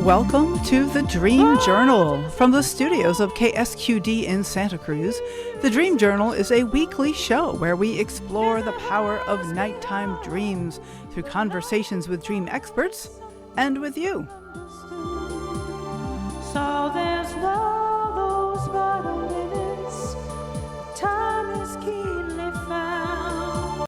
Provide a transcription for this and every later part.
Welcome to the Dream Journal from the studios of KSQD in Santa Cruz. The Dream Journal is a weekly show where we explore the power of nighttime dreams through conversations with dream experts and with you. So there's no those vital minutes. Time is keenly found.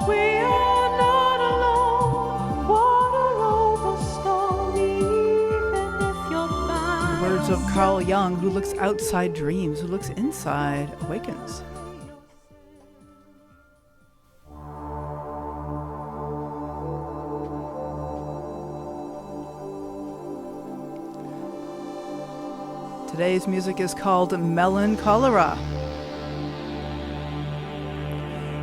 We are not alone. Water over stone, even if you're bound. Words of Carl Jung, who looks outside dreams, who looks inside awakens. Today's music is called Melancholia.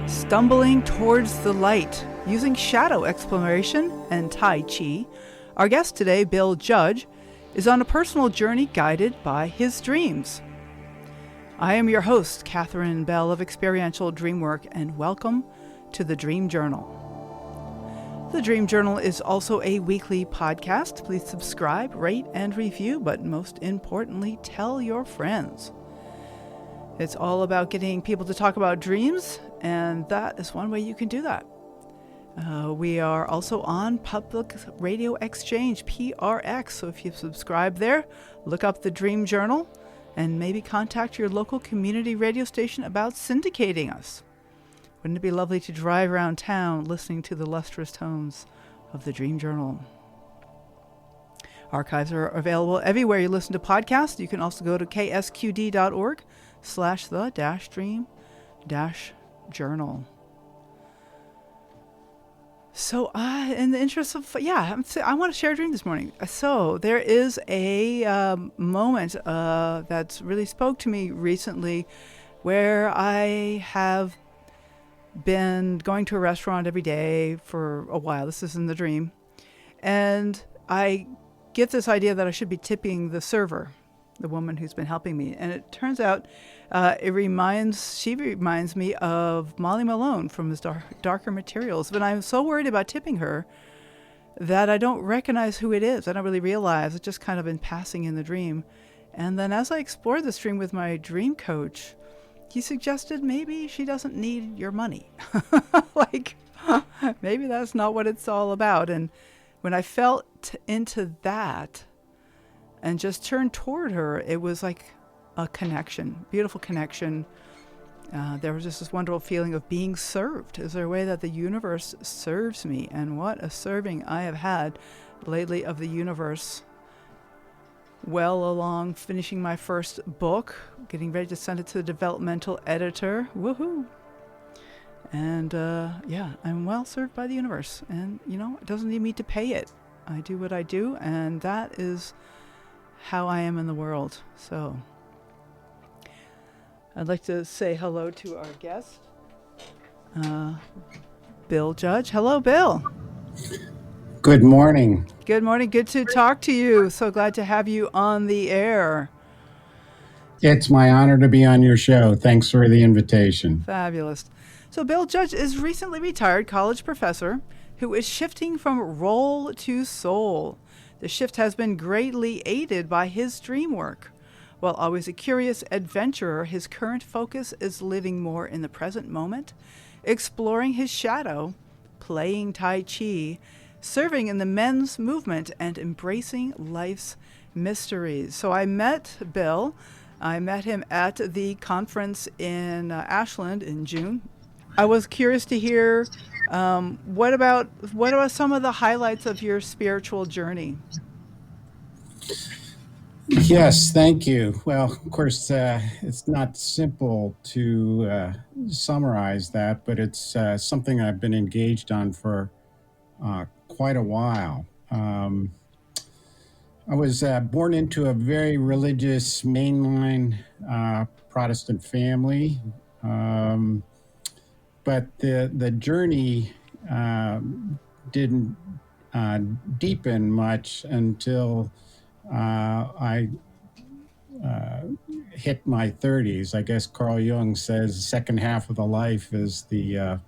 Stumbling towards the light, using shadow exploration and Tai Chi, our guest today, Bill Judge, is on a personal journey guided by his dreams. I am your host, Catherine Bell of Experiential Dreamwork, and welcome to the Dream Journal. The Dream Journal is also a weekly podcast. Please subscribe, rate, and review, but most importantly, tell your friends. It's all about getting people to talk about dreams, and that is one way you can do that. We are also on Public Radio Exchange, PRX, so if you subscribe there, look up the Dream Journal, and maybe contact your local community radio station about syndicating us. Wouldn't it be lovely to drive around town listening to the lustrous tones of the Dream Journal? Archives are available everywhere you listen to podcasts. You can also go to ksqd.org/the-dream-journal. So in the interest of, I want to share a dream this morning. So there is a moment that's really spoke to me recently where I have been going to a restaurant every day for a while. This is in the dream. And I get this idea that I should be tipping the server, the woman who's been helping me. And it turns out she reminds me of Molly Malone from his Darker Materials. But I'm so worried about tipping her that I don't recognize who it is. I don't really realize. It's just kind of in passing in the dream. And then as I explored this dream with my dream coach, he suggested maybe she doesn't need your money. Maybe that's not what it's all about. And when I felt into that and just turned toward her, it was like a connection, beautiful connection. There was just this wonderful feeling of being served. Is there a way that the universe serves me? And what a serving I have had lately of the universe. Well along finishing my first book, getting ready to send it to the developmental editor. Woohoo! And I'm well served by the universe. And, it doesn't need me to pay it. I do what I do, and that is how I am in the world. So I'd like to say hello to our guest, Bill Judge. Hello, Bill. Good morning. Good morning. Good to talk to you. So glad to have you on the air. It's my honor to be on your show. Thanks for the invitation. Fabulous. So Bill Judge is recently retired college professor who is shifting from role to soul. The shift has been greatly aided by his dream work. While always a curious adventurer, his current focus is living more in the present moment, exploring his shadow, playing Tai Chi, serving in the men's movement, and embracing life's mysteries. So I met Bill. I met him at the conference in Ashland in June. I was curious to hear what about some of the highlights of your spiritual journey? Yes, thank you. Well, of course, it's not simple to summarize that, but it's something I've been engaged on for quite a while. I was born into a very religious mainline Protestant family, but the journey didn't deepen much until I hit my 30s. I guess Carl Jung says the second half of the life is the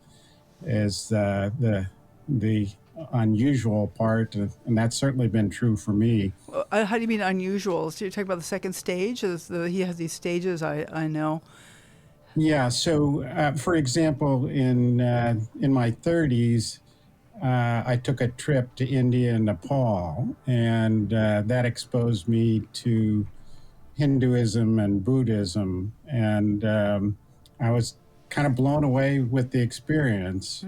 unusual part, and that's certainly been true for me. How do you mean unusual? So you're talking about the second stage? He has these stages, I know. Yeah. So, for example, in my 30s, I took a trip to India and Nepal, and that exposed me to Hinduism and Buddhism, and I was kind of blown away with the experience.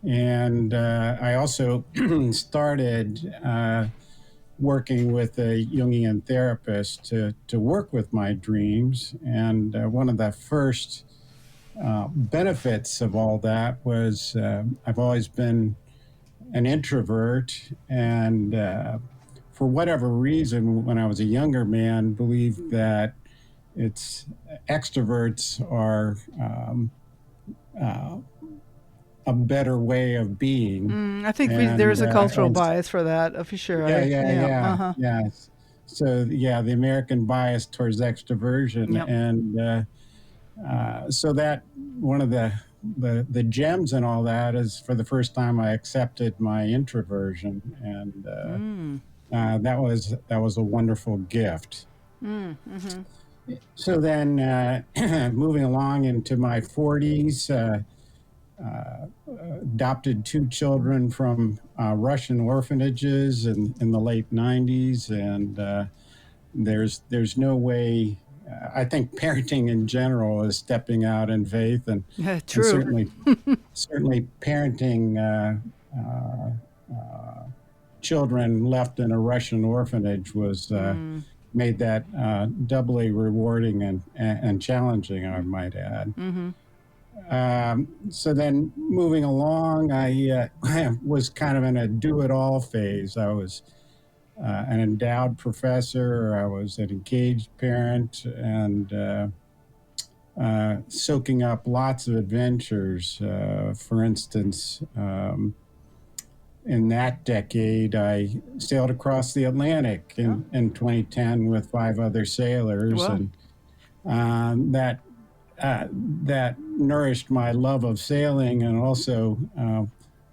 And I also started working with a Jungian therapist to work with my dreams. And one of the first benefits of all that was I've always been an introvert, and for whatever reason, when I was a younger man, believed that it's extroverts are uh, a better way of being. I think there And is a cultural and bias for that, for sure. yeah, yeah, Yeah, yeah, uh-huh. yeah. So yeah, the American bias towards extroversion, Yep. and so that one of the gems and all that is for the first time I accepted my introversion, and that was a wonderful gift. So then, moving along into my 40s, adopted two children from Russian orphanages in the late 90s, and there's no way. I think parenting in general is stepping out in faith, and True. certainly parenting children left in a Russian orphanage was made that doubly rewarding and challenging, I might add. So then moving along, I was kind of in a do-it-all phase. I was an endowed professor, I was an engaged parent, and soaking up lots of adventures. For instance, in that decade, I sailed across the Atlantic in 2010 with 5 other sailors, Wow. and that nourished my love of sailing, and also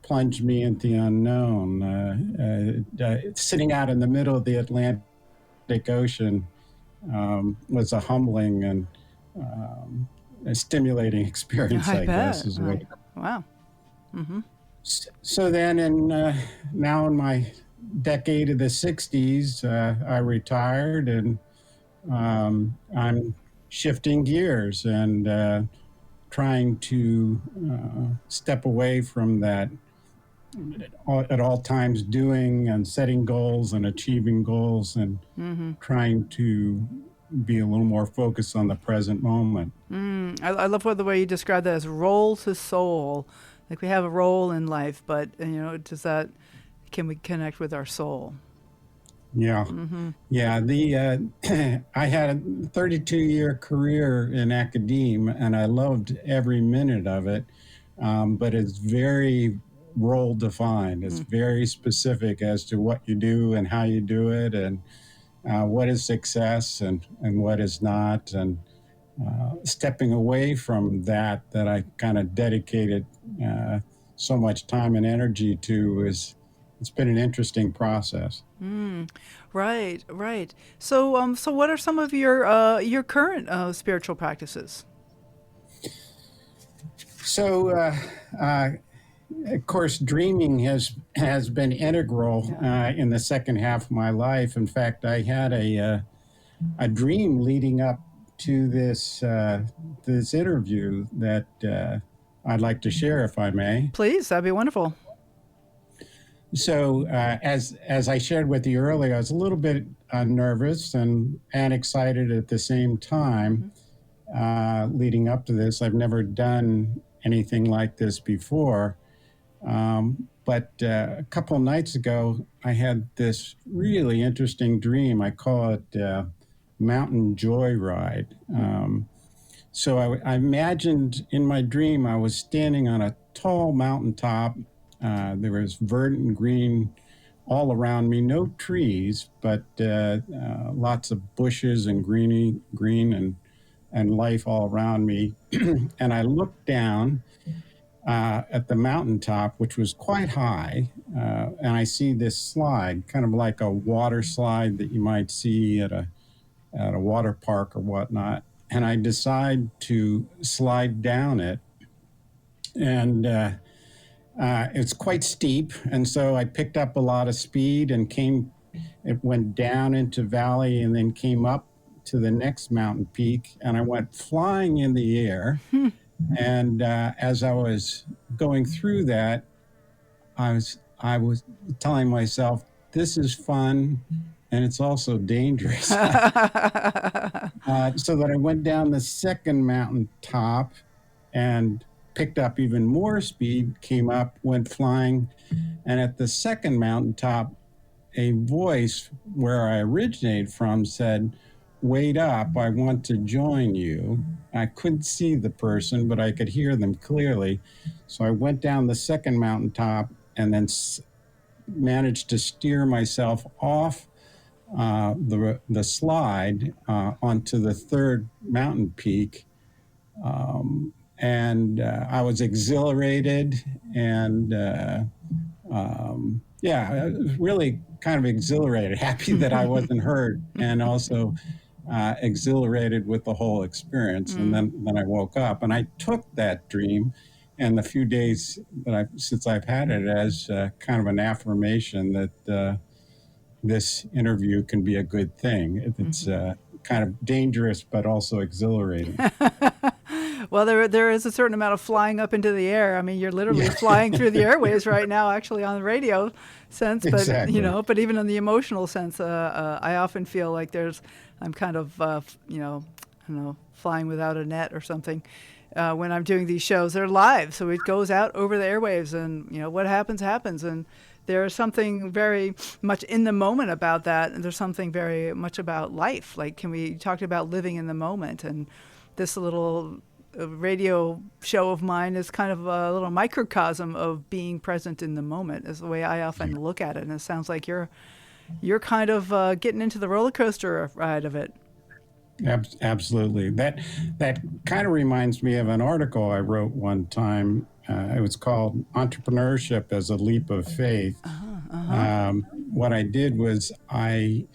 plunged me into the unknown. Sitting out in the middle of the Atlantic Ocean was a humbling and a stimulating experience, I I guess, bet. is what. Wow. So then, now in my decade of the 60s, I retired, and I'm shifting gears and trying to step away from that at all times doing and setting goals and achieving goals, and trying to be a little more focused on the present moment. I love the way you describe that as role to soul. Like we have a role in life, but can we connect with our soul? Yeah. Yeah. I had a 32-year career in academia, and I loved every minute of it. But it's very role defined. It's very specific as to what you do and how you do it, and what is success and what is not. And stepping away from that I kind of dedicated so much time and energy to, it's been an interesting process. Right, right. So what are some of your current spiritual practices? So, of course, dreaming has been integral in the second half of my life. In fact, I had a dream leading up to this interview that I'd like to share, if I may. Please, that'd be wonderful. So, as I shared with you earlier, I was a little bit nervous and excited at the same time. Leading up to this, I've never done anything like this before. But a couple of nights ago, I had this really interesting dream. I call it mountain joyride. So I imagined in my dream I was standing on a tall mountaintop. There was verdant green all around me, no trees, but lots of bushes and green and life all around me. And I looked down at the mountaintop, which was quite high, and I see this slide, kind of like a water slide that you might see at a water park or whatnot. And I decide to slide down it, and it's quite steep. And so I picked up a lot of speed and it went down into valley and then came up to the next mountain peak. And I went flying in the air. And as I was going through that, I was telling myself, this is fun and it's also dangerous. So that I went down the second mountain top and picked up even more speed, came up, went flying. And at the second mountaintop, a voice where I originated from said, "Wait up, I want to join you." I couldn't see the person, but I could hear them clearly. So I went down the second mountaintop and then managed to steer myself off the slide onto the third mountain peak. And I was exhilarated and yeah, I was really kind of exhilarated, happy that I wasn't hurt, and also exhilarated with the whole experience. And then I woke up and I took that dream and the few days that since I've had it as kind of an affirmation that this interview can be a good thing. It's kind of dangerous, but also exhilarating. Well, there is a certain amount of flying up into the air. I mean, you're literally flying through the airwaves right now, actually on the radio sense, but Exactly. but even in the emotional sense, I often feel like I'm kind of, I don't know, flying without a net or something. When I'm doing these shows, they're live, so it goes out over the airwaves, and what happens, and there's something very much in the moment about that, and there's something very much about life. Like, you talked about living in the moment, and this little radio show of mine is kind of a little microcosm of being present in the moment, is the way I often look at it. And it sounds like you're kind of getting into the roller coaster ride of it. Absolutely. That kind of reminds me of an article I wrote one time. It was called "Entrepreneurship as a Leap of Faith." What I did was I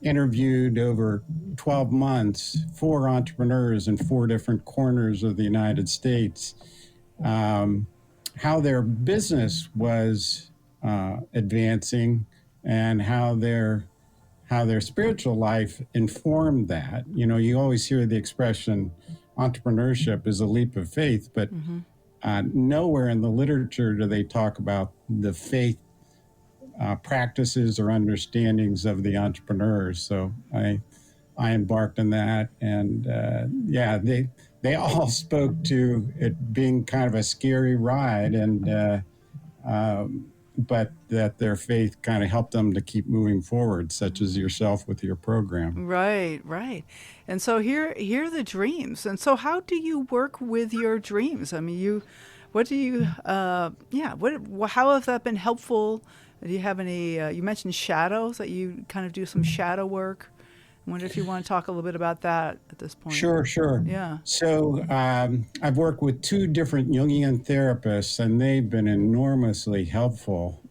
interviewed over 12 months 4 entrepreneurs in 4 different corners of the United States, how their business was advancing and how their spiritual life informed that. You always hear the expression entrepreneurship is a leap of faith, but nowhere in the literature do they talk about the faith practices or understandings of the entrepreneurs. So I embarked on that, and they all spoke to it being kind of a scary ride, and but that their faith kind of helped them to keep moving forward, such as yourself with your program. Right. And so here are the dreams. And so how do you work with your dreams? I mean, how has that been helpful? Do you have any, you mentioned shadows, that you kind of do some shadow work. I wonder if you want to talk a little bit about that at this point. Sure. Yeah. So I've worked with 2 different Jungian therapists, and they've been enormously helpful.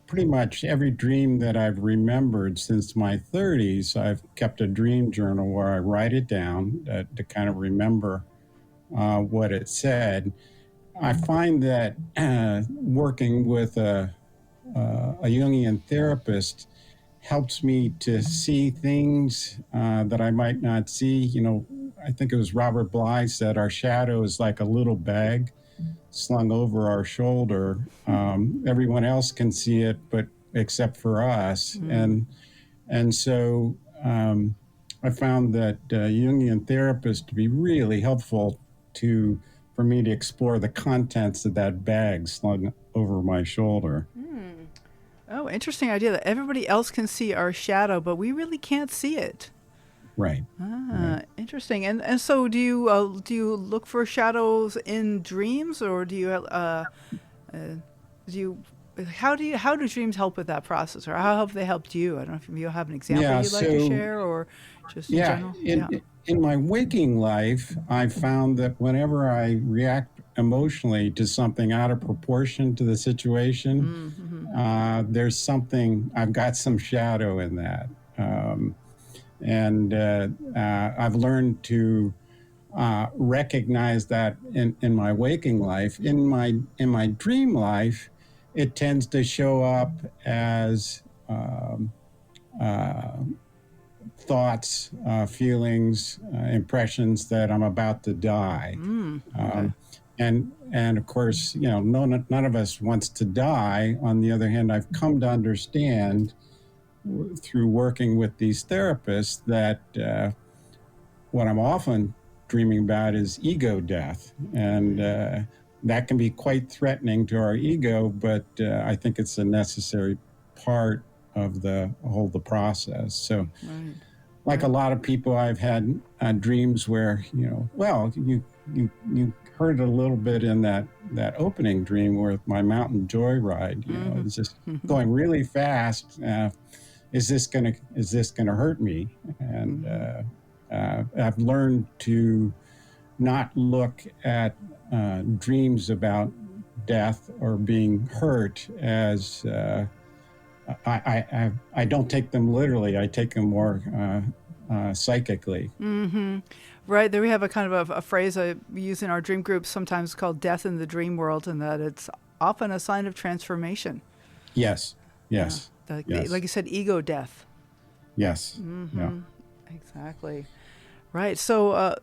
Pretty much every dream that I've remembered since my 30s, I've kept a dream journal where I write it down to kind of remember what it said. I find that working with a Jungian therapist helps me to see things that I might not see. I think it was Robert Bly said, our shadow is like a little bag slung over our shoulder. Everyone else can see it, but except for us. And so I found that Jungian therapists to be really helpful for me to explore the contents of that bag slung over my shoulder. Oh, interesting idea that everybody else can see our shadow, but we really can't see it. Right. Interesting. And so do you look for shadows in dreams, or how do dreams help with that process, or how have they helped you? I don't know if you have an example you'd like to share, or just in Yeah, general? Yeah. in my waking life, I found that whenever I react emotionally to something out of proportion to the situation, Mm-hmm. there's something, I've got some shadow in that. Um, and I've learned to recognize that in my waking life. In my dream life, it tends to show up as uh, thoughts, feelings, impressions that I'm about to die. Okay. Um, and of course, none of us wants to die. On the other hand, I've come to understand through working with these therapists that what I'm often dreaming about is ego death, and that can be quite threatening to our ego. But I think it's a necessary part of the process. So Right. like a Right. lot of people, I've had dreams where well, you heard a little bit in that opening dream with my mountain joyride. Mm-hmm. It's just going really fast. Is this gonna hurt me? And Mm-hmm. I've learned to not look at dreams about death or being hurt as I don't take them literally. I take them more psychically. Mm-hmm. Right. There we have a kind of a phrase we use in our dream groups sometimes called death in the dream world, and that it's often a sign of transformation. Yes, Yeah. yes, Like yes, you said, ego death. yes, yeah. Mm-hmm. Exactly. Right. So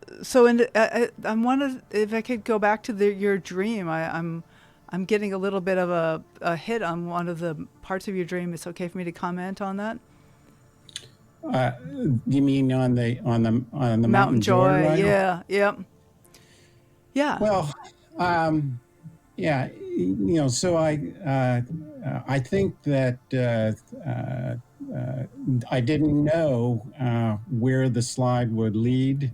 I'm wondering if I could go back to your dream. I'm getting a little bit of a hit on one of the parts of your dream. It's okay for me to comment on that? Uh, you mean on the Mountain mountain joy. joyride? Yeah. Yep. Yeah. Well, um, yeah, so I think that I didn't know where the slide would lead.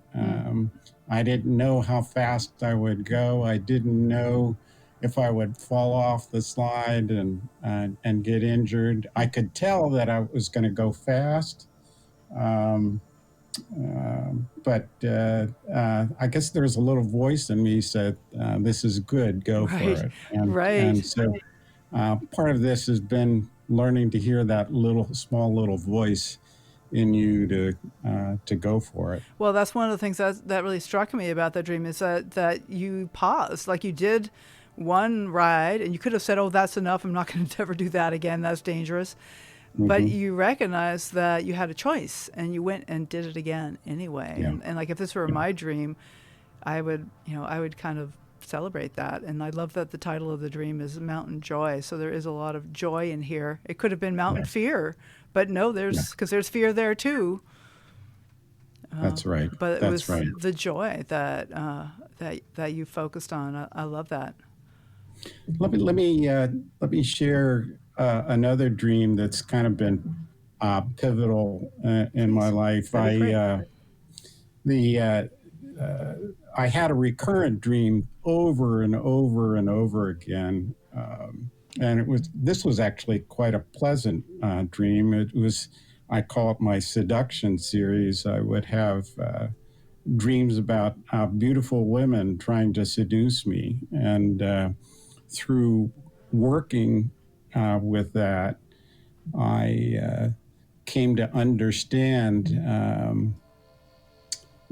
I didn't know how fast I would go. I didn't know if I would fall off the slide and get injured. I could tell that I was going to go fast. Um, but I guess there's a little voice in me said, "This is good. Go for Right. it." And Right. so part of this has been learning to hear that small little voice in you to go for it. Well, that's one of the things that really struck me about that dream is that you paused, like you did one ride, and you could have said, "Oh, that's enough. I'm not going to ever do that again. That's dangerous." But Hmm. you recognized that you had a choice, and you went and did it again anyway. Yeah, And like if this were yeah, my dream, I would kind of celebrate that. And I love that the title of the dream is Mountain Joy. So there is a lot of joy in here. It could have been Mountain yeah, Fear, but no, yeah. because there's fear there too. That's right. But it That's was right. the joy that you focused on. I love that. Let me share another dream that's kind of been pivotal in my Please, life. that'd be great. The I had a recurrent dream over and over and over again, and this was actually quite a pleasant dream. It was, I call it my Seduction Series. I would have dreams about beautiful women trying to seduce me, and through working with that, I came to understand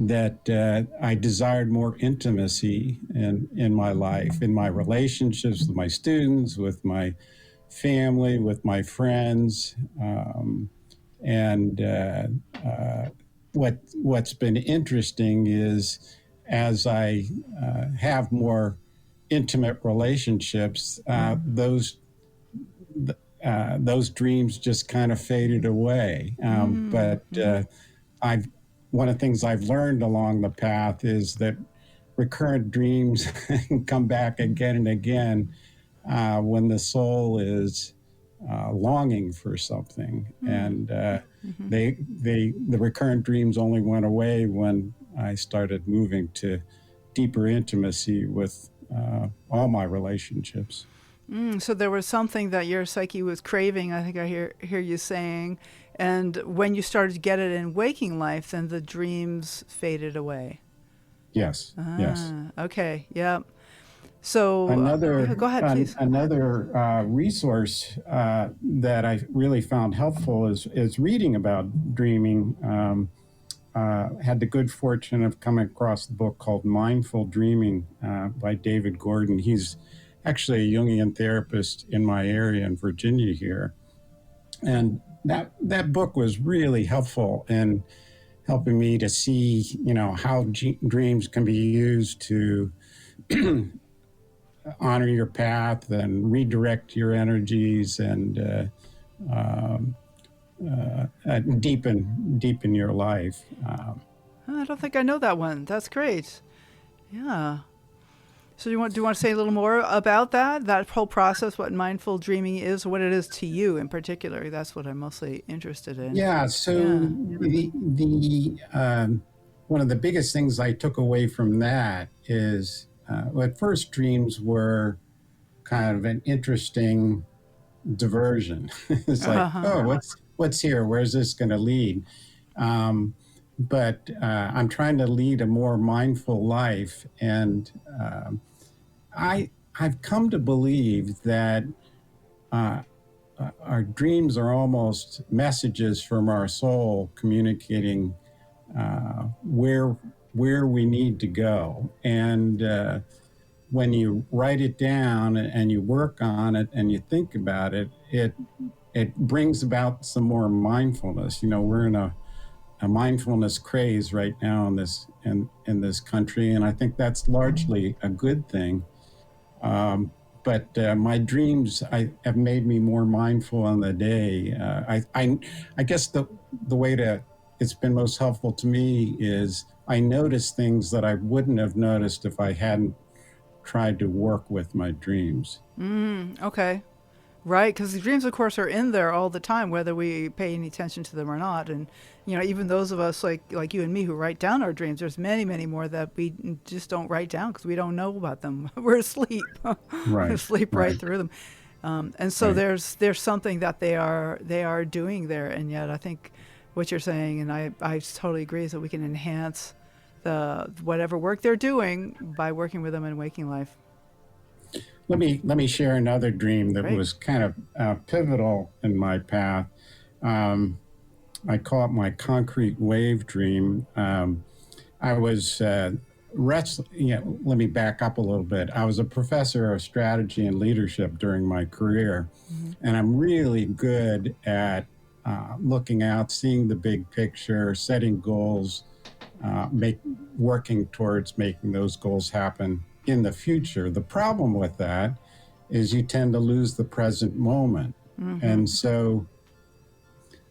that I desired more intimacy in my life, in my relationships with my students, with my family, with my friends. And what's been interesting is as I have more intimate relationships, those dreams just kind of faded away. But I've one of the things I've learned along the path is that recurrent dreams come back again and again when the soul is longing for something, and the recurrent dreams only went away when I started moving to deeper intimacy with all my relationships. So there was something that your psyche was craving. I think I hear you saying, And when you started to get it in waking life, then the dreams faded away. Yes, yes. Okay, yeah. So, Another go ahead, please. another resource that I really found helpful is reading about dreaming. Had the good fortune of coming across the book called Mindful Dreaming by David Gordon. He's actually a Jungian therapist in my area in Virginia here, and that book was really helpful in helping me to see, how dreams can be used to honor your path and redirect your energies and deepen your life. I don't think I know that one. That's great. Yeah. So do you want to say a little more about that whole process, what mindful dreaming is, what it is to you in particular? That's what I'm mostly interested in. Yeah. So the one of the biggest things I took away from that is, at first, dreams were kind of an interesting diversion. It's like, oh, what's here? Where's this going to lead? But I'm trying to lead a more mindful life, and I've come to believe that our dreams are almost messages from our soul communicating where we need to go. And when you write it down and you work on it and you think about it, it brings about some more mindfulness. We're in a mindfulness craze right now in this country, and I think that's largely a good thing. But my dreams have made me more mindful on the day. I guess the way it's been most helpful to me is I notice things that I wouldn't have noticed if I hadn't tried to work with my dreams. Okay. Right, because the dreams, of course, are in there all the time, whether we pay any attention to them or not. And even those of us like you and me who write down our dreams, there's many, many more that we just don't write down because we don't know about them. We're asleep. Right. We sleep right through them. And so there's something that they are doing there, and yet I think what you're saying, and I totally agree, is that we can enhance the whatever work they're doing by working with them in waking life. Let me share another dream that Great. was kind of pivotal in my path. I call it my concrete wave dream. I was let me back up a little bit. I was a professor of strategy and leadership during my career, and I'm really good at looking out, seeing the big picture, setting goals, working towards making those goals happen in the future. The problem with that is you tend to lose the present moment. And so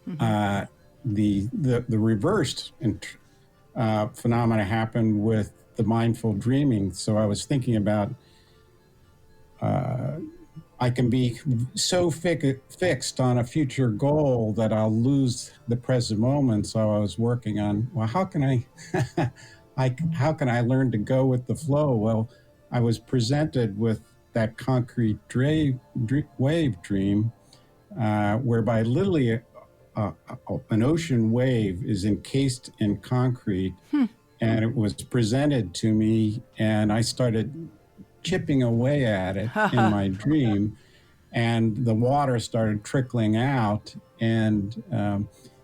the reversed phenomena happened with the mindful dreaming. So I was thinking about I can be so fixed on a future goal that I'll lose the present moment. So I was working on, well, how can how can I learn to go with the flow? Well, I was presented with that concrete wave dream, whereby literally an ocean wave is encased in concrete, and it was presented to me, and I started chipping away at it in my dream, and the water started trickling out, and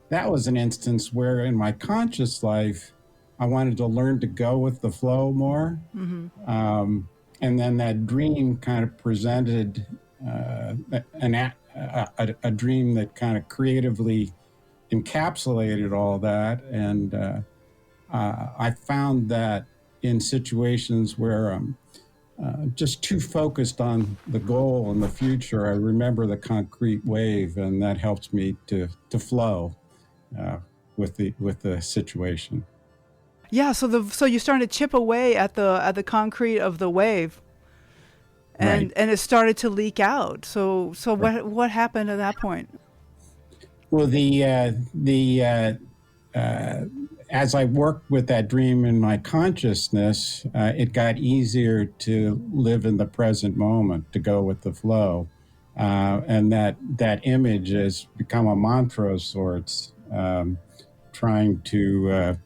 that was an instance where in my conscious life, I wanted to learn to go with the flow more. And then that dream kind of presented a dream that kind of creatively encapsulated all that. And I found that in situations where I'm just too focused on the goal and the future, I remember the concrete wave, and that helps me to flow with the situation. Yeah, so you started to chip away at the concrete of the wave, and it started to leak out. So what happened at that point? Well, as I worked with that dream in my consciousness, it got easier to live in the present moment, to go with the flow. and that image has become a mantra of sorts, trying to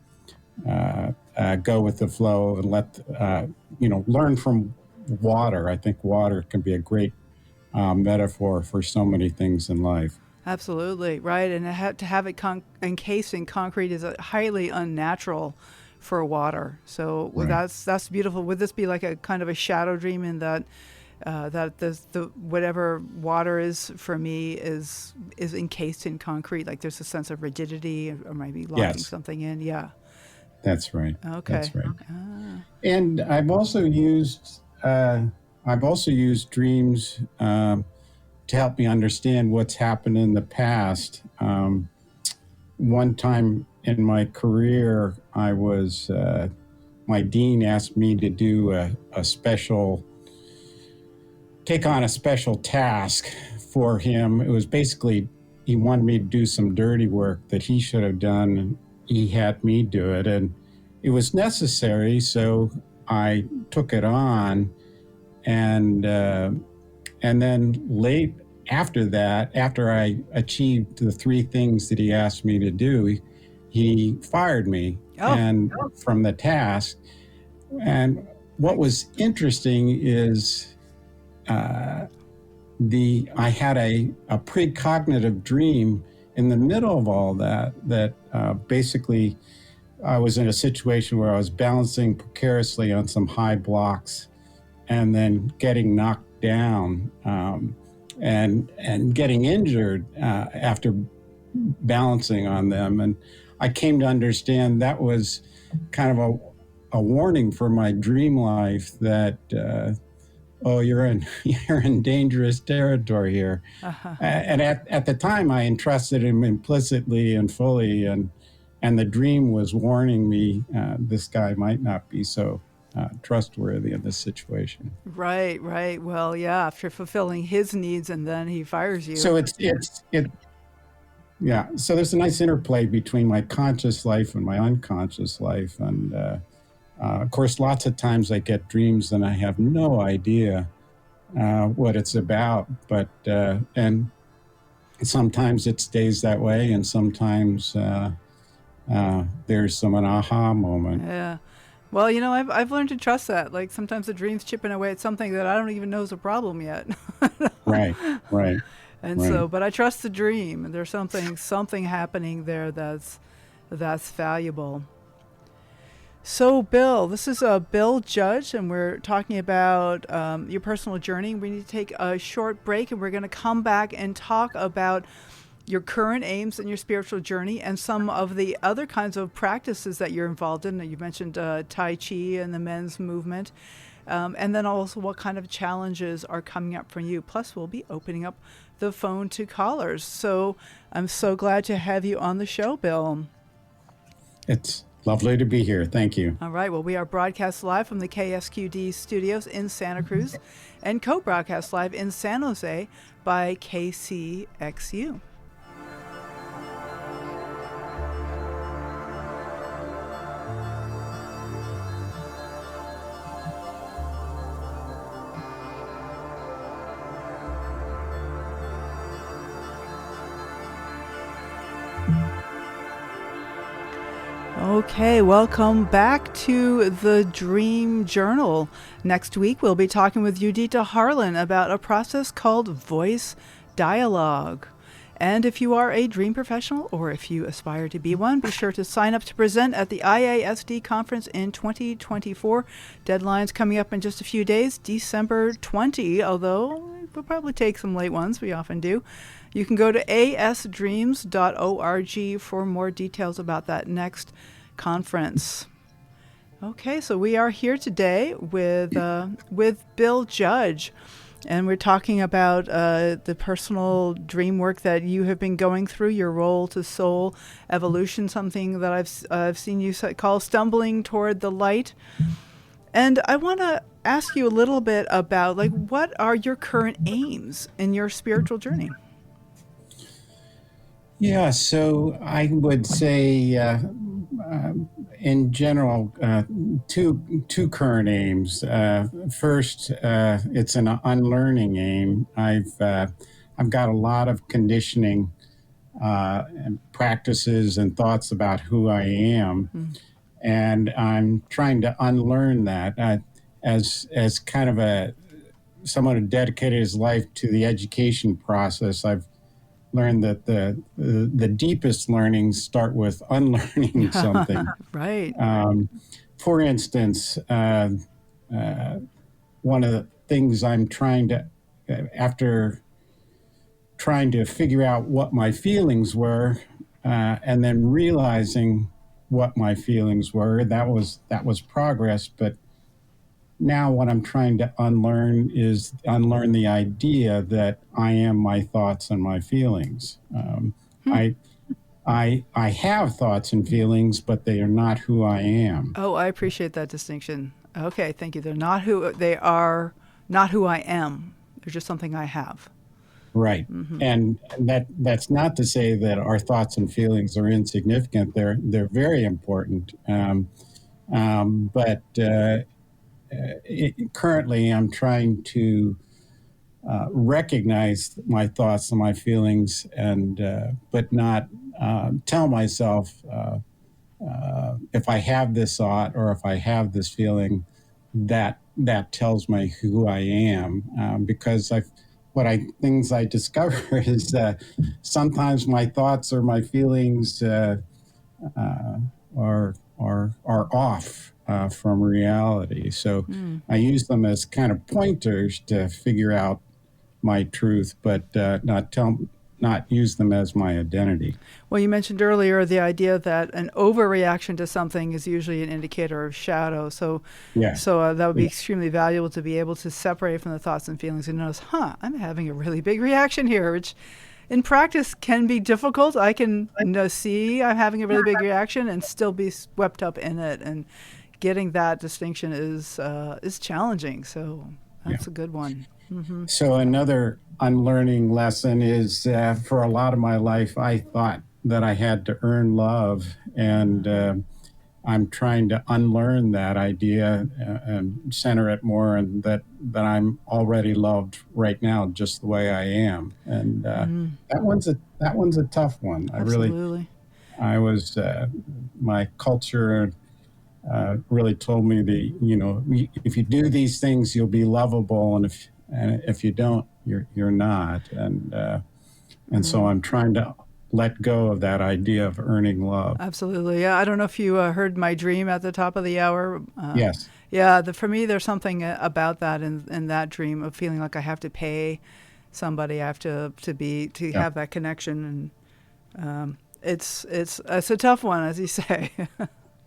go with the flow and learn from water. I think water can be a great metaphor for so many things in life. Absolutely, right. And to have it encased in concrete is highly unnatural for water. So Right. that's beautiful. Would this be like a kind of a shadow dream in that that the whatever water is for me is encased in concrete? Like there's a sense of rigidity, or maybe locking Yes, something in. Yeah. that's right. Okay. That's right. And I've also used dreams to help me understand what's happened in the past. One time in my career, my dean asked me to do take on a special task for him. It was basically, he wanted me to do some dirty work that he should have done. And he had me do it, and it was necessary. So I took it on, and then after that, after I achieved the three things that he asked me to do, he fired me and from the task. And what was interesting is I had a precognitive dream in the middle of all that basically I was in a situation where I was balancing precariously on some high blocks and then getting knocked down and getting injured after balancing on them. And I came to understand that was kind of a warning for my dream life that, you're in dangerous territory here. And at the time, I entrusted him implicitly and fully, and the dream was warning me this guy might not be so trustworthy in this situation. Right. Well, yeah, after fulfilling his needs and then he fires you. So yeah. So there's a nice interplay between my conscious life and my unconscious life. And of course, lots of times I get dreams and I have no idea what it's about. But and sometimes it stays that way, and sometimes there's an aha moment. Yeah. Well, I've learned to trust that. Like sometimes the dream's chipping away at something that I don't even know is a problem yet. Right. And right. so, but I trust the dream, and there's something happening there that's valuable. So, Bill, this is Bill Judge, and we're talking about your personal journey. We need to take a short break, and we're going to come back and talk about your current aims and your spiritual journey and some of the other kinds of practices that you're involved in. You mentioned Tai Chi and the men's movement, and then also what kind of challenges are coming up for you. Plus, we'll be opening up the phone to callers. So I'm so glad to have you on the show, Bill. It's lovely to be here. Thank you. All right. Well, we are broadcast live from the KSQD studios in Santa Cruz and co-broadcast live in San Jose by KCXU. Okay, welcome back to the Dream Journal. Next week, we'll be talking with Judita Harlan about a process called voice dialogue. And if you are a dream professional, or if you aspire to be one, be sure to sign up to present at the IASD conference in 2024. Deadline's coming up in just a few days, December 20, although we'll probably take some late ones, we often do. You can go to asdreams.org for more details about that next conference. Okay, so we are here today with Bill Judge, and we're talking about the personal dream work that you have been going through, your role to soul evolution, something that I've seen you call stumbling toward the light. And I want to ask you a little bit about, what are your current aims in your spiritual journey? Yeah, so I would say in general, two current aims. First, it's an unlearning aim. I've got a lot of conditioning and practices and thoughts about who I am, and I'm trying to unlearn that. As kind of a someone who dedicated his life to the education process, I've learned that the deepest learnings start with unlearning something. Right. For instance, one of the things I'm trying to, after trying to figure out what my feelings were, and then realizing what my feelings were, that was progress. But now what I'm trying to unlearn is unlearn the idea that I am my thoughts and my feelings. I have thoughts and feelings, but they are not who I am. Oh, I appreciate that distinction. Okay, thank you. They are not who I am. They're just something I have. Right. And that's not to say that our thoughts and feelings are insignificant. They're very important. But currently, I'm trying to recognize my thoughts and my feelings, and but not tell myself if I have this thought or if I have this feeling, that tells me who I am. Because things I discover is sometimes my thoughts or my feelings are off from reality. So I use them as kind of pointers to figure out my truth, but not use them as my identity. Well, you mentioned earlier the idea that an overreaction to something is usually an indicator of shadow. So, Yeah. that would be extremely valuable to be able to separate from the thoughts and feelings and notice, I'm having a really big reaction here, which in practice can be difficult. I can see I'm having a really big reaction and still be swept up in it. And getting that distinction is challenging. So that's a good one. So another unlearning lesson is for a lot of my life, I thought that I had to earn love, and I'm trying to unlearn that idea and center it more, and that I'm already loved right now, just the way I am. And that one's a tough one. Absolutely. I was my culture really told me if you do these things, you'll be lovable, and if you don't, you're not. And so I'm trying to let go of that idea of earning love. Absolutely. Yeah. I don't know if you heard my dream at the top of the hour. Yes. Yeah. For me, there's something about that in that dream of feeling like I have to pay somebody. I have to have that connection, and it's a tough one, as you say.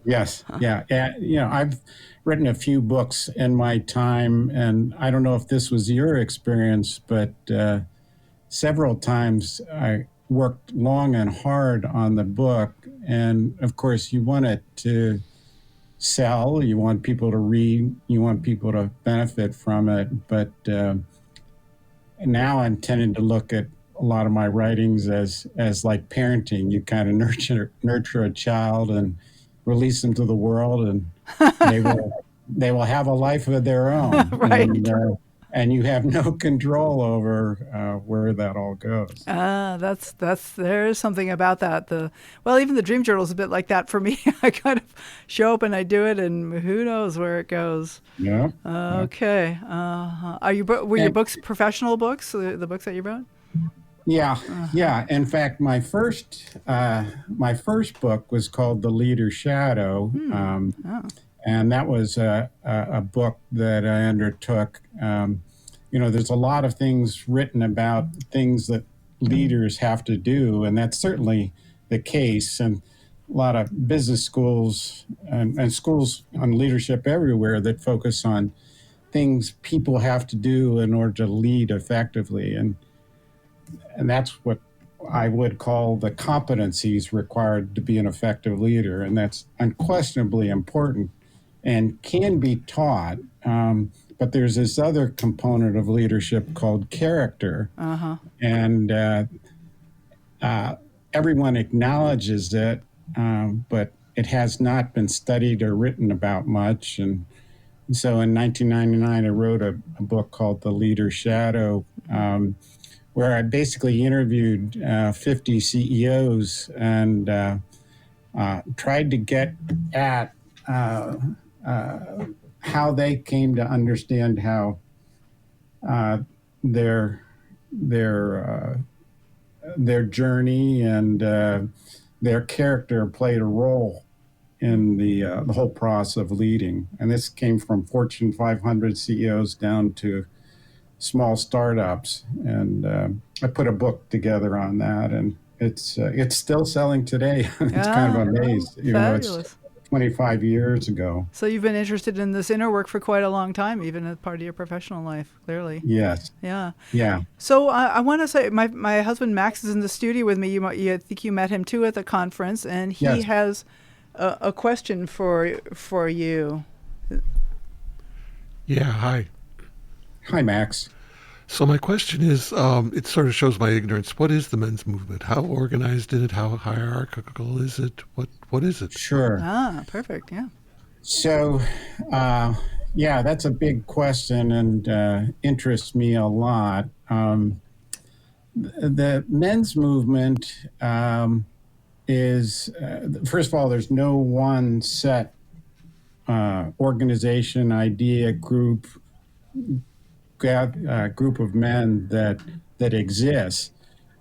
Yes. Yeah. I've written a few books in my time, and I don't know if this was your experience, but several times I worked long and hard on the book. And of course, you want it to sell, you want people to read, you want people to benefit from it. But now I'm tending to look at a lot of my writings as like parenting. You kind of nurture a child and release them to the world, and they will have a life of their own. Right. And you have no control over where that all goes. There is something about that. Even the dream journal is a bit like that for me. I kind of show up and I do it, and who knows where it goes. Yeah. Okay. Were your books professional books? The books that you wrote? Yeah. Yeah. In fact, my first book was called The Leader's Shadow. And that was a book that I undertook. There's a lot of things written about things that leaders have to do, and that's certainly the case. And a lot of business schools and schools on leadership everywhere that focus on things people have to do in order to lead effectively. And that's what I would call the competencies required to be an effective leader. And that's unquestionably important and can be taught. But there's this other component of leadership called character. And everyone acknowledges it, but it has not been studied or written about much. And so in 1999, I wrote a book called The Leader's Shadow, where I basically interviewed 50 CEOs and tried to get at how they came to understand how their their their journey and their character played a role in the whole process of leading. And this came from Fortune 500 CEOs down to small startups. And I put a book together on that, and it's still selling today. It's kind of amazed, even though it's 25 years ago. So you've been interested in this inner work for quite a long time, even as part of your professional life, clearly. Yes. Yeah. Yeah. So I want to say my husband Max is in the studio with me. I think you met him too at the conference, and he has a question for you. Yeah, hi. Hi, Max. So my question is, it sort of shows my ignorance. What is the men's movement? How organized is it? How hierarchical is it? What is it? Sure. Perfect. Yeah. So, that's a big question and interests me a lot. The men's movement is, first of all, there's no one set organization, idea, group of men that exists.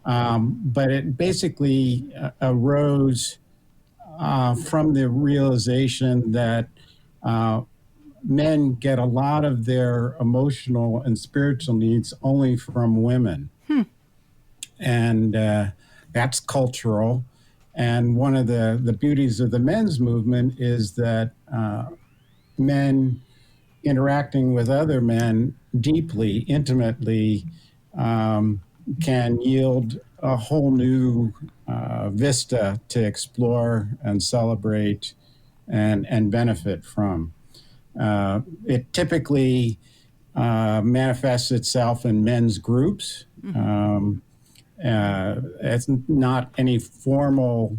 But it basically arose from the realization that men get a lot of their emotional and spiritual needs only from women. And that's cultural. And one of the beauties of the men's movement is that men interacting with other men deeply, intimately, can yield a whole new vista to explore and celebrate and benefit from. It typically manifests itself in men's groups. It's not any formal,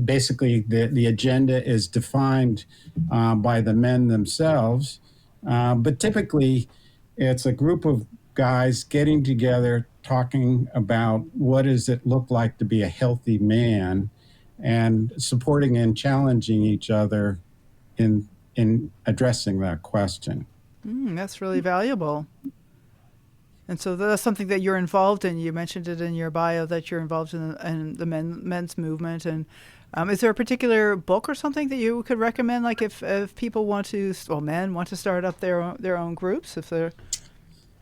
basically the agenda is defined by the men themselves, but typically it's a group of guys getting together, talking about what does it look like to be a healthy man, and supporting and challenging each other in addressing that question. That's really valuable. And so that's something that you're involved in. You mentioned it in your bio that you're involved in the men's movement. And is there a particular book or something that you could recommend? Like if people want to, men want to start up their own groups, if they're...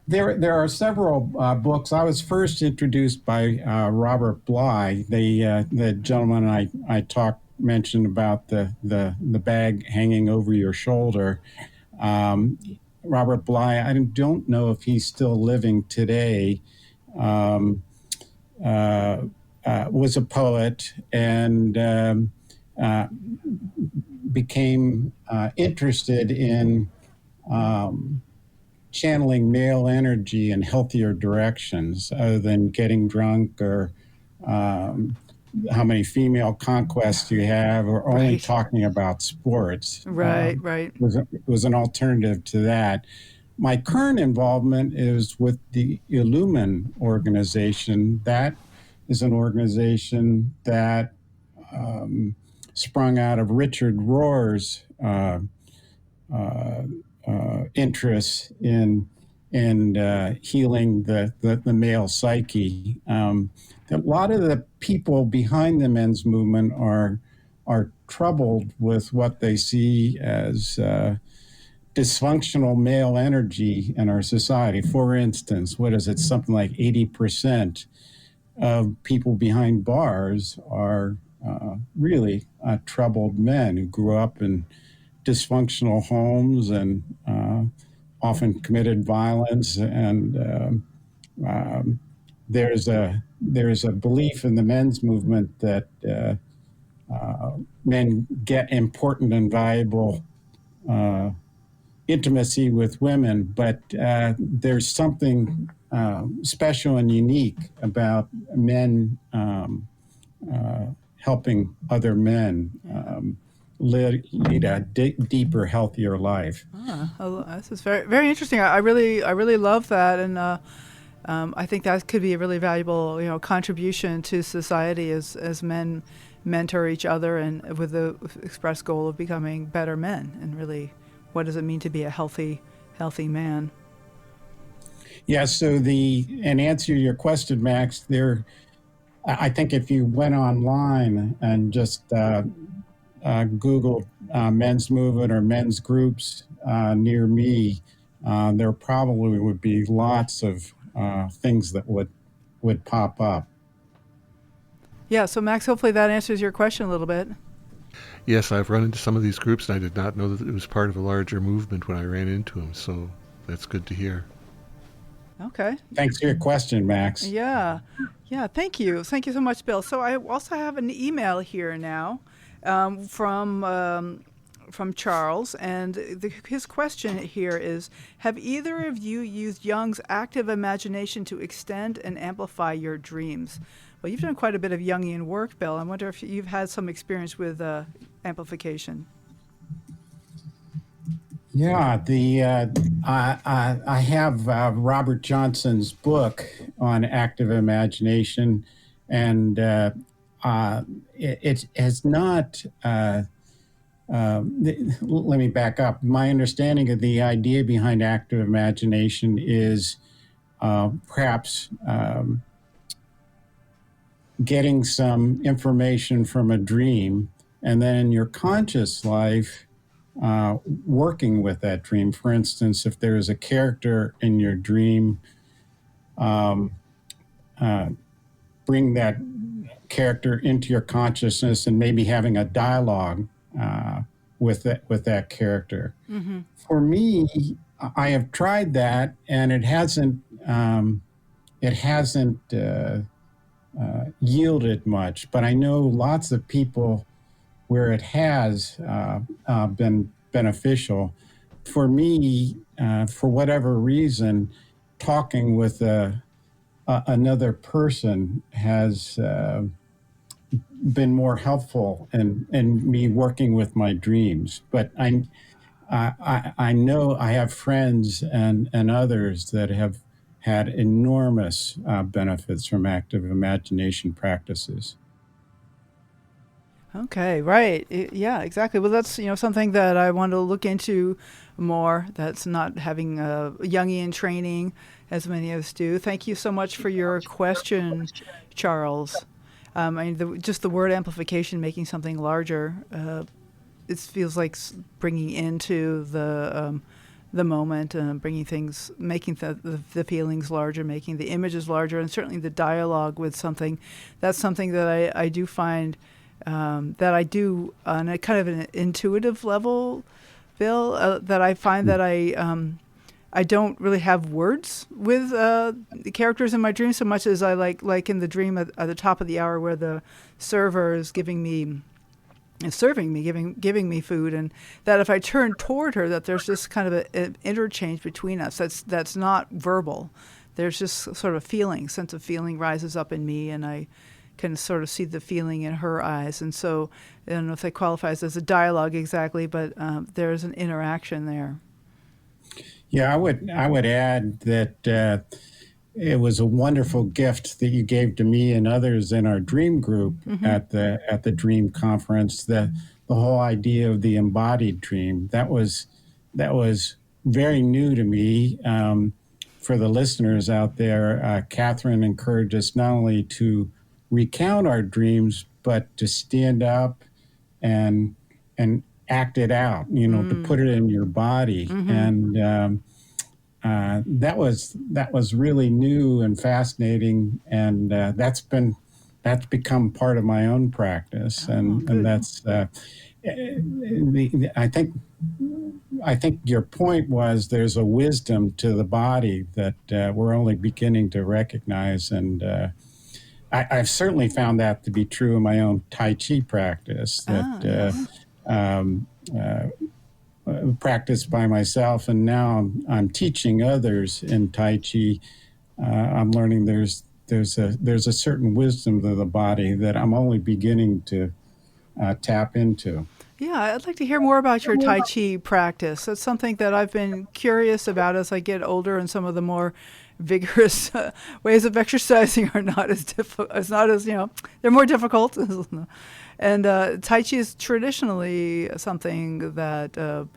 There are several books. I was first introduced by Robert Bly, the gentleman I mentioned about the bag hanging over your shoulder. Robert Bly, I don't know if he's still living today, was a poet and became interested in channeling male energy in healthier directions other than getting drunk or how many female conquests you have, or only talking about sports. Right. It was an alternative to that. My current involvement is with the Illumin organization. That is an organization that sprung out of Richard Rohr's interests in healing the male psyche. A lot of the people behind the men's movement are troubled with what they see as dysfunctional male energy in our society. For instance, what is it? Something like 80% of people behind bars are really troubled men who grew up in dysfunctional homes and often committed violence. And there's a belief in the men's movement that men get important and valuable intimacy with women, but there's something helping other men lead a deeper, healthier life. This is very, very interesting. I really love that, and I think that could be a really valuable, contribution to society as men mentor each other and with the express goal of becoming better men. And really, what does it mean to be a healthy man? Yeah. So and answer your question, Max, I think if you went online and just Googled men's movement or men's groups near me, there probably would be lots of things that would pop up. Yeah, so Max, hopefully that answers your question a little bit. Yes, I've run into some of these groups, and I did not know that it was part of a larger movement when I ran into them, so that's good to hear. Okay. Thanks for your question, Max. Yeah, thank you. Thank you so much, Bill. So I also have an email here now from Charles, and his question here is, have either of you used Jung's active imagination to extend and amplify your dreams? Well, you've done quite a bit of Jungian work, Bill. I wonder if you've had some experience with amplification. Yeah, I have Robert Johnson's book on active imagination, and it has not. Let me back up. My understanding of the idea behind active imagination is perhaps getting some information from a dream, and then in your conscious life, working with that dream. For instance, if there is a character in your dream, bring that character into your consciousness and maybe having a dialogue with that character. Mm-hmm. For me, I have tried that, and it hasn't yielded much. But I know lots of people where it has been beneficial. For me, for whatever reason, talking with another person has been more helpful in me working with my dreams. But I know I have friends and others that have had enormous benefits from active imagination practices. Okay, right. Yeah, exactly. Well, that's something that I want to look into more. That's not having a Jungian training, as many of us do. Thank you so much for your question, Charles. I mean, just the word amplification, making something larger, it feels like bringing into the moment, bringing things, making the feelings larger, making the images larger, and certainly the dialogue with something. That's something that I do find. That I do on a kind of an intuitive level, Bill, that I find that I don't really have words with the characters in my dream so much as I like in the dream at the top of the hour where the server is serving me, giving me food, and that if I turn toward her, that there's just kind of an interchange between us. That's not verbal. There's just sort of sense of feeling rises up in me, and I can sort of see the feeling in her eyes. And so I don't know if that qualifies as a dialogue exactly, but there's an interaction there. Yeah, I would add that it was a wonderful gift that you gave to me and others in our dream group at the dream conference. The whole idea of the embodied dream, that was very new to me. For the listeners out there, Catherine encouraged us not only to recount our dreams, but to stand up and act it out, to put it in your body. And that was really new and fascinating. And that's become part of my own practice. And that's, I think your point was there's a wisdom to the body that we're only beginning to recognize. And I've certainly found that to be true in my own Tai Chi practice, that practiced by myself, and now I'm teaching others in Tai Chi. I'm learning there's there's a certain wisdom to the body that I'm only beginning to tap into. Yeah, I'd like to hear more about your Tai Chi practice. That's something that I've been curious about as I get older, and some of the more vigorous ways of exercising are not as they're more difficult. And Tai Chi is traditionally something that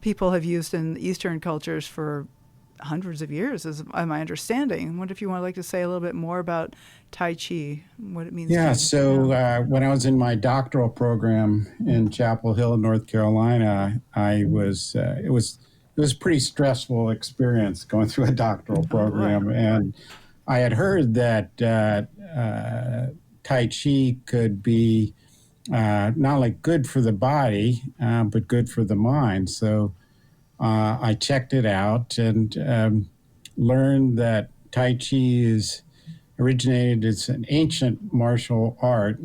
people have used in Eastern cultures for hundreds of years, is my understanding. I wonder if you would like to say a little bit more about Tai Chi, what it means to Yeah, you. so when I was in my doctoral program in Chapel Hill, North Carolina, I was it was a pretty stressful experience going through a doctoral program, and I had heard that Tai Chi could be not only good for the body, but good for the mind. So I checked it out and learned that Tai Chi is originated, it's an ancient martial art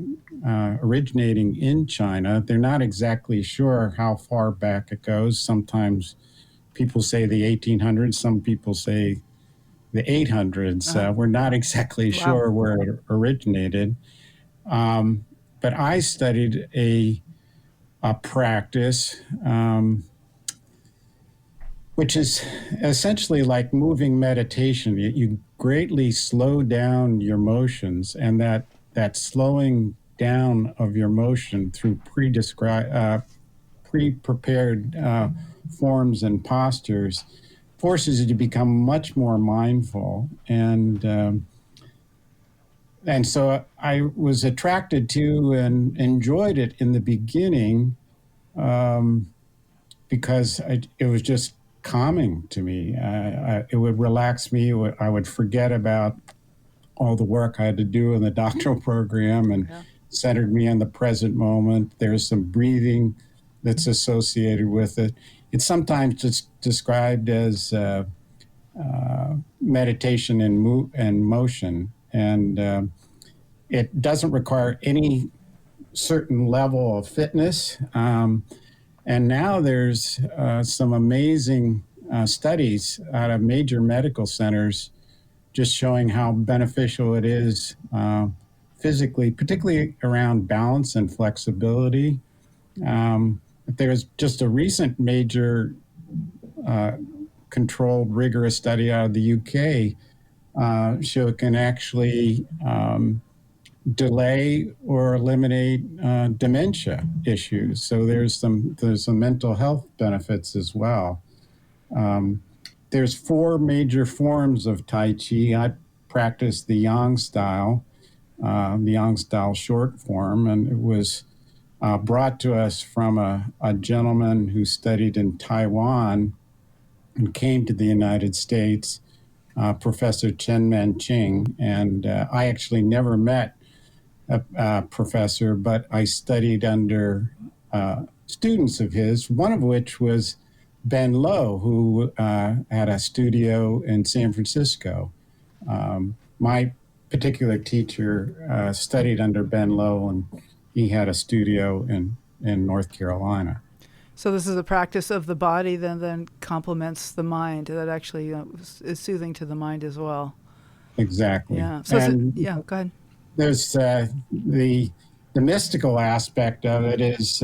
originating in China. They're not exactly sure how far back it goes. Sometimes people say the 1800s, some people say the 800s. We're not exactly sure where it originated. But I studied a practice which is essentially like moving meditation. You greatly slow down your motions, and that slowing down of your motion through pre-prepared forms and postures forces you to become much more mindful. And so I was attracted to and enjoyed it in the beginning because it was just calming to me. It would relax me. I would forget about all the work I had to do in the doctoral program and centered me in the present moment. There's some breathing that's associated with it. It's sometimes just described as meditation and motion, and it doesn't require any certain level of fitness. And now there's some amazing studies out of major medical centers just showing how beneficial it is physically, particularly around balance and flexibility. There's just a recent major controlled, rigorous study out of the UK show it can actually delay or eliminate dementia issues. So there's some mental health benefits as well. There's 4 major forms of Tai Chi. I practice the Yang style short form, and it was brought to us from a gentleman who studied in Taiwan and came to the United States, Professor Chen Men Ching. And I actually never met a professor, but I studied under students of his, one of which was Ben Lowe, who had a studio in San Francisco. My particular teacher studied under Ben Lowe, and he had a studio in North Carolina. So this is a practice of the body that then complements the mind, that actually is soothing to the mind as well. Exactly. Yeah. So go ahead. There's the mystical aspect of it is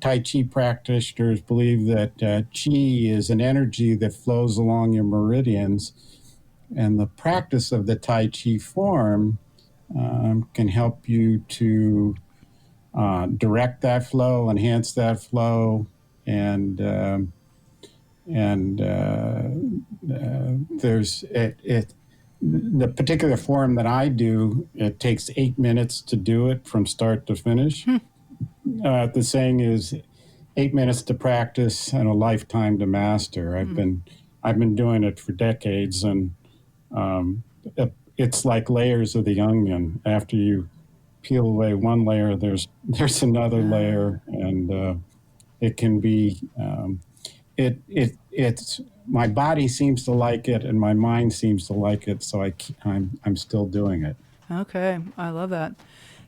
Tai Chi practitioners believe that Chi is an energy that flows along your meridians, and the practice of the Tai Chi form can help you to direct that flow, enhance that flow, and there's the particular form that I do, it takes 8 minutes to do it from start to finish. The saying is 8 minutes to practice and a lifetime to master. I've been doing it for decades, and it's like layers of the onion. After you peel away one layer, there's another layer, and it can be it's my body seems to like it and my mind seems to like it, so I'm still doing it. Okay, I love that.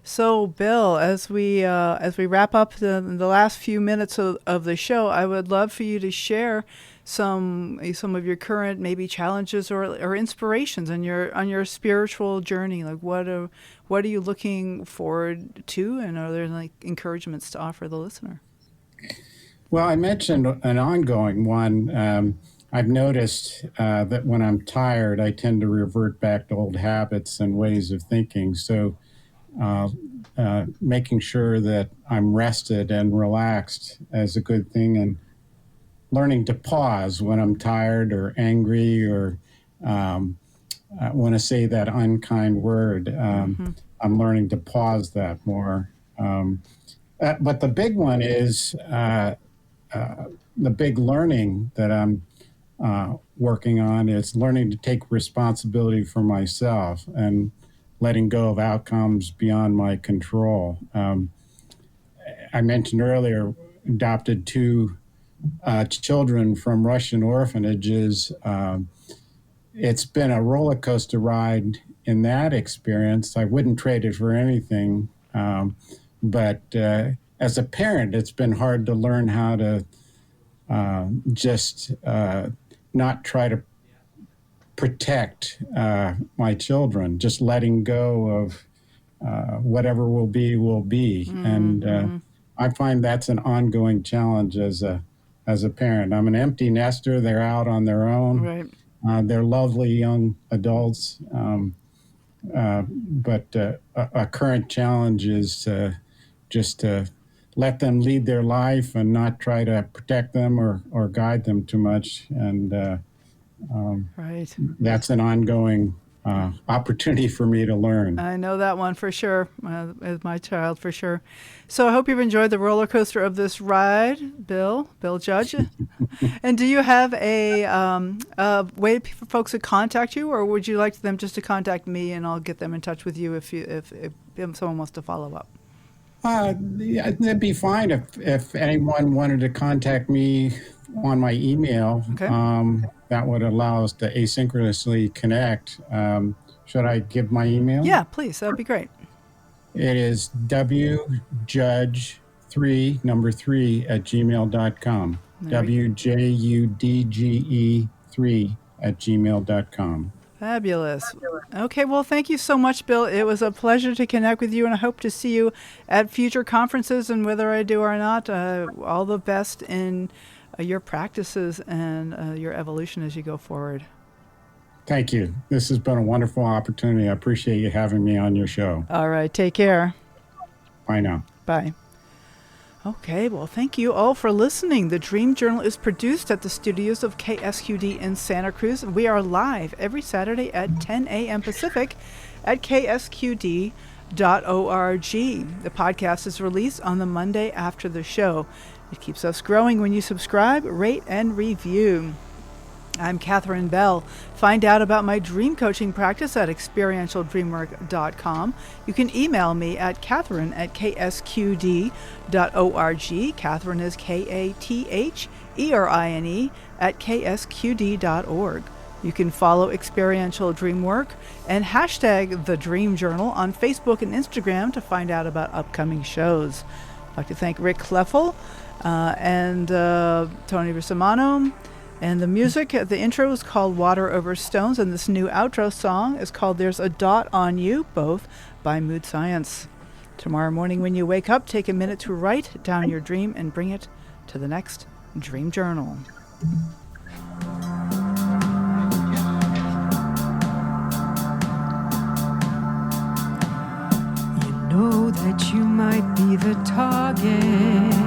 So, Bill, as we wrap up the last few minutes of the show, I would love for you to share some of your current maybe challenges or inspirations on your spiritual journey. Like, what are you looking forward to, and are there like encouragements to offer the listener? Well, I mentioned an ongoing one. I've noticed that when I'm tired, I tend to revert back to old habits and ways of thinking. So making sure that I'm rested and relaxed is a good thing, and learning to pause when I'm tired or angry or want to say that unkind word. I'm learning to pause that more. But the big one is the big learning that I'm working on is learning to take responsibility for myself and letting go of outcomes beyond my control. I mentioned earlier, adopted two children from Russian orphanages. It's been a roller coaster ride in that experience. I wouldn't trade it for anything. But as a parent, it's been hard to learn how to just not try to protect my children, just letting go of whatever will be, will be. Mm-hmm. And I find that's an ongoing challenge as a parent. I'm an empty nester. They're out on their own. Right. They're lovely young adults. But a current challenge is just to let them lead their life and not try to protect them or guide them too much. And Right. that's an ongoing opportunity for me to learn. I know that one for sure, as my child for sure. So I hope you've enjoyed the roller coaster of this ride, Bill Judge. And do you have a way for folks to contact you, or would you like them just to contact me and I'll get them in touch with you if someone wants to follow up? Yeah, that'd be fine if anyone wanted to contact me on my email. Okay. That would allow us to asynchronously connect. Should I give my email? Yeah, please. That would be great. It is wjudge3 number 3 at gmail.com. WJUDGE3 at gmail.com. Fabulous. Okay, well, thank you so much, Bill. It was a pleasure to connect with you, and I hope to see you at future conferences, and whether I do or not, all the best in your practices and your evolution as you go forward. Thank you. This has been a wonderful opportunity. I appreciate you having me on your show. All right, take care. Bye now. Bye. Okay, well, thank you all for listening. The Dream Journal is produced at the studios of KSQD in Santa Cruz. We are live every Saturday at 10 a.m. Pacific at ksqd.org. The podcast is released on the Monday after the show. It keeps us growing when you subscribe, rate, and review. I'm Catherine Bell. Find out about my dream coaching practice at experientialdreamwork.com. You can email me at catherine@ksqd.org. Catherine is KATHERINE at ksqd.org. You can follow Experiential Dreamwork and hashtag The Dream Journal on Facebook and Instagram to find out about upcoming shows. I'd like to thank Rick Kleffel and Tony Risamano. And the music, the intro is called Water Over Stones, and this new outro song is called There's a Dot on You, both by Mood Science. Tomorrow morning when you wake up, take a minute to write down your dream and bring it to the next Dream Journal. You know that you might be the target.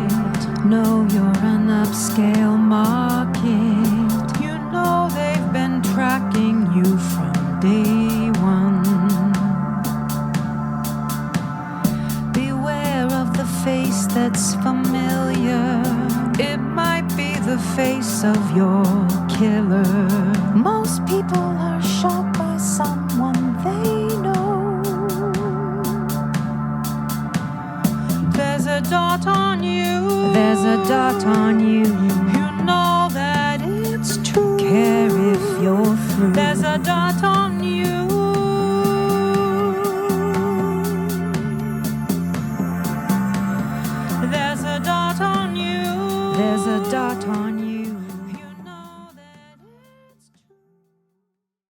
Know you're an upscale market. You know they've been tracking you from day one. Beware of the face that's familiar. It might be the face of your killer. Most people are shot by someone they know. There's a dot on you. There's a dot on you. You know that it's true. Care if you're through. There's a dot on you.